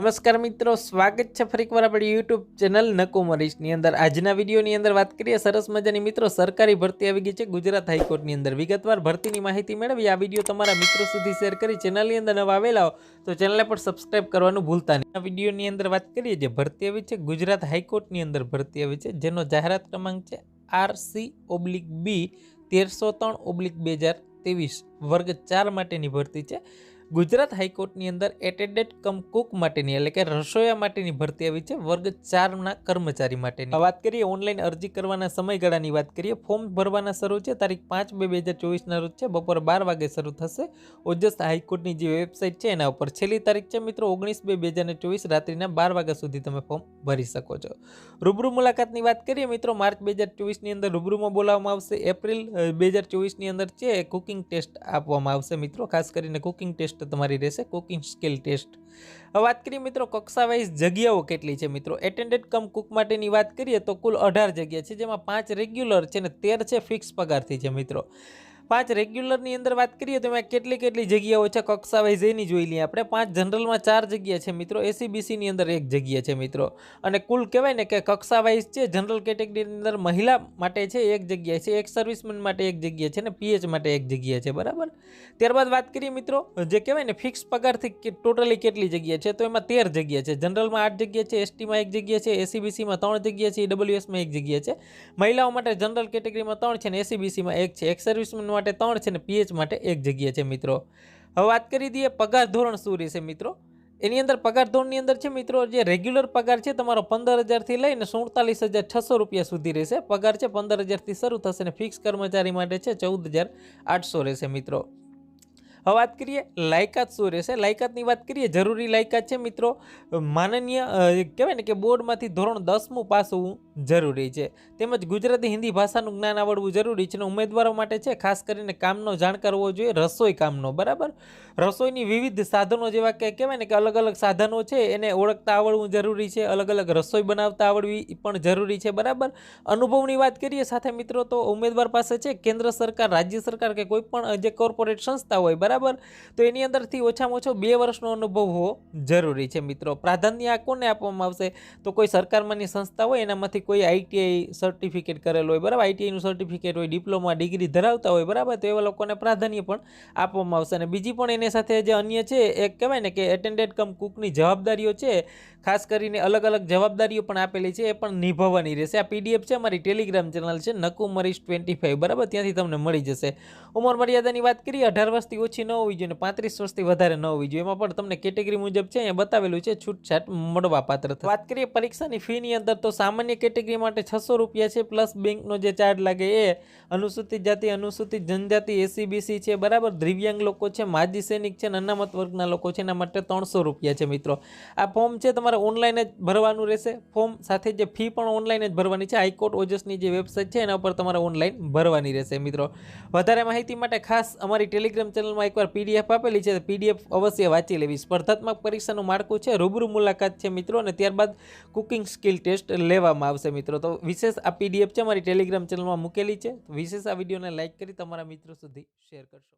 નમસ્કાર મિત્રો, સ્વાગત છે ફરી એકવાર આપણી યુટ્યુબ ચેનલ નકુમરીશની અંદર। આજના વિડીયોની અંદર વાત કરીએ સરસ મજાની મિત્રો સરકારી ભરતી આવી ગઈ છે ગુજરાત હાઈકોર્ટની અંદર। વિગતવાર ભરતીની માહિતી મેળવી આ વિડીયો તમારા મિત્રો સુધી શેર કરી ચેનલની અંદર નવા આવેલા હો તો ચેનલને પણ સબસ્ક્રાઇબ કરવાનું ભૂલતા નહીં। આ વિડીયોની અંદર વાત કરીએ જે ભરતી આવી છે ગુજરાત હાઈકોર્ટની અંદર ભરતી આવી છે, જેનો જાહેરાત ક્રમાંક છે RC/B 1303/2023 વર્ગ 4 માટેની ભરતી છે। ગુજરાત હાઈકોર્ટની અંદર એટેન્ડન્ટ કમ કુક માટેની એટલે કે રસોઈયા માટેની ભરતી આવી છે વર્ગ 4ના કર્મચારી માટેની। વાત કરીએ ઓનલાઈન અરજી કરવાના સમયગાળાની વાત કરીએ, ફોર્મ ભરવાના શરૂ છે તારીખ 5/2/2024ના રોજ છે, બપોરે 12 વાગે શરૂ થશે। ઓજસ હાઈકોર્ટની જે વેબસાઇટ છે એના ઉપર છેલ્લી તારીખ છે મિત્રો 19/2/2024 રાત્રિના 12 વાગ્યા સુધી તમે ફોર્મ ભરી શકો છો। રૂબરૂ મુલાકાતની વાત કરીએ મિત્રો, માર્ચ 2024ની અંદર રૂબરૂમાં બોલાવવામાં આવશે। એપ્રિલ 2024ની અંદર છે કુકિંગ ટેસ્ટ આપવામાં આવશે મિત્રો, ખાસ કરીને કુકિંગ ટેસ્ટ તમારી રહેશે, કુકિંગ સ્કિલ ટેસ્ટ। વાત કરીએ મિત્રો કક્ષા વાઇઝ જગ્યાઓ કેટલી છે મિત્રો, એટેન્ડન્ટ કમ કુક માટેની વાત કરીએ તો કુલ 18 જગ્યા છે, જેમાં 5 રેગ્યુલર છે ને 13 છે ફિક્સ પગારથી છે મિત્રો। 5 રેગ્યુલરની અંદર વાત કરીએ તો એમાં કેટલી જગ્યાઓ છે કક્ષા વાઇઝ એની જોઈ લઈએ આપણે। 5 જનરલમાં 4 જગ્યા છે મિત્રો, એસીબીસીની અંદર 1 જગ્યા છે મિત્રો, અને કુલ કહેવાય ને કે કક્ષા વાઇઝ છે જનરલ કેટેગરીની અંદર મહિલા માટે છે 1 જગ્યા છે, એક સર્વિસમેન માટે 1 જગ્યા છે ને પીએચ માટે 1 જગ્યા છે, બરાબર। ત્યારબાદ વાત કરીએ મિત્રો જે કહેવાય ને ફિક્સ પગારથી ટોટલી કેટલી જગ્યા છે તો એમાં 13 જગ્યા છે, જનરલમાં 8 જગ્યા છે, એસટીમાં 1 જગ્યા છે, એસીબીસીમાં 3 જગ્યા છે, ઈડબ્લ્યુએસમાં 1 જગ્યા છે, મહિલાઓ માટે જનરલ કેટેગરીમાં 3 છે ને એસીબીસીમાં 1 છે, એક સર્વિસમેન માટે 3 છે ને પીએચ માટે 1 જગ્યા છે મિત્રો। હવે વાત કરી દઈએ પગાર ધોરણ શું રહેશે મિત્રો, એની અંદર પગાર ધોરણની અંદર છે મિત્રો જે રેગ્યુલર પગાર છે તમારો 15,000 થી લઈને 47,600 રૂપિયા સુધી રહેશે। પગાર છે 15,000 થી શરૂ થશે અને ફિક્સ કર્મચારી માટે છે 14,800 રહેશે મિત્રો। હવે વાત કરીએ લાયકાત શું રહેશે, લાયકાતની વાત કરીએ જરૂરી લાયકાત છે મિત્રો માનનીય કહેવાય ને કે બોર્ડમાંથી ધોરણ 10મું પાસ હોવું જરૂરી છે, તેમજ ગુજરાતી હિન્દી ભાષાનું જ્ઞાન આવડવું જરૂરી છે, અને ઉમેદવારો માટે છે ખાસ કરીને કામનો જાણકાર હોવો જોઈએ, રસોઈ કામનો, બરાબર। રસોઈની વિવિધ સાધનો જેવા કે કહેવાય ને કે અલગ અલગ સાધનો છે એને ઓળખતા આવડવું જરૂરી છે, અલગ અલગ રસોઈ બનાવતા આવડવી પણ જરૂરી છે, બરાબર। અનુભવની વાત કરીએ સાથે મિત્રો તો ઉમેદવાર પાસે છે કેન્દ્ર સરકાર, રાજ્ય સરકાર કે કોઈ પણ જે કોર્પોરેટ સંસ્થા હોય, બરાબર, તો એની અંદરથી ઓછામાં ઓછો 2 વર્ષનો અનુભવ હોવો જરૂરી છે મિત્રો। પ્રાધાન્ય આ કોને આપવામાં આવશે તો કોઈ સરકારમાંની સંસ્થા હોય એનામાંથી કોઈ આઈટીઆઈ સર્ટિફિકેટ કરેલો હોય, બરાબર, આઈટીઆઈનું સર્ટિફિકેટ હોય, ડિપ્લોમા ડિગ્રી ધરાવતા હોય, બરાબર, તો એવા લોકોને પ્રાધાન્ય પણ આપવામાં આવશે। અને બીજી પણ એની સાથે જે અન્ય છે એક કહેવાય ને કે એટેન્ડન્ટ કમ કુકની જવાબદારીઓ છે, ખાસ કરીને અલગ અલગ જવાબદારીઓ પણ આપેલી છે, એ પણ નિભાવવાની રહેશે। આ પીડીએફ છે અમારી ટેલિગ્રામ ચેનલ છે નકુમરીશ 25, બરાબર, ત્યાંથી તમને મળી જશે। ઉંમર મર્યાદાની વાત કરીએ 18 વર્ષથી ઓછી ન હોવી જોઈએ, 35 વર્ષથી વધારે ન હોવી જોઈએ, એમાં પણ તમને કેટેગરી મુજબ છે અહીંયા બતાવેલું છે છૂટછાટ મળવા પાત્ર। વાત કરીએ પરીક્ષાની ફીની અંદર તો સામાન્ય કેટેગરી માટે 600 રૂપિયા છે, પ્લસ બેંકનો જે ચાર્જ લાગે એ, અનુસૂચિત જાતિ, અનુસૂચિત જનજાતિ, એસીબીસી છે, બરાબર, દિવ્યાંગ લોકો છે, માજી સૈનિક છે, અનામત વર્ગના લોકો છે, એના માટે 300 રૂપિયા છે મિત્રો। આ ફોર્મ છે તમારે ઓનલાઈન જ ભરવાનું રહેશે, ફોર્મ સાથે જે ફી પણ ઓનલાઈન જ ભરવાની છે, હાઈકોર્ટ ઓજસની જે વેબસાઇટ છે એના ઉપર તમારે ઓનલાઈન ભરવાની રહેશે મિત્રો। વધારે માહિતી માટે ખાસ અમારી ટેલિગ્રામ ચેનલમાં એકવાર પીડીએફ આપેલી છે, પીડીએફ અવશ્ય વાંચી લેવી। સ્પર્ધાત્મક પરીક્ષાનું માળખું છે, રૂબરૂ મુલાકાત છે મિત્રો, અને ત્યારબાદ કુકિંગ સ્કિલ ટેસ્ટ લેવામાં આવશે મિત્રો। તો વિશેષ આ પીડીએફ છે અમારી ટેલિગ્રામ ચેનલમાં મૂકેલી છે, વિશેષ આ વિડીયોને લાઇક કરી તમારા મિત્રો સુધી શેર કરશો।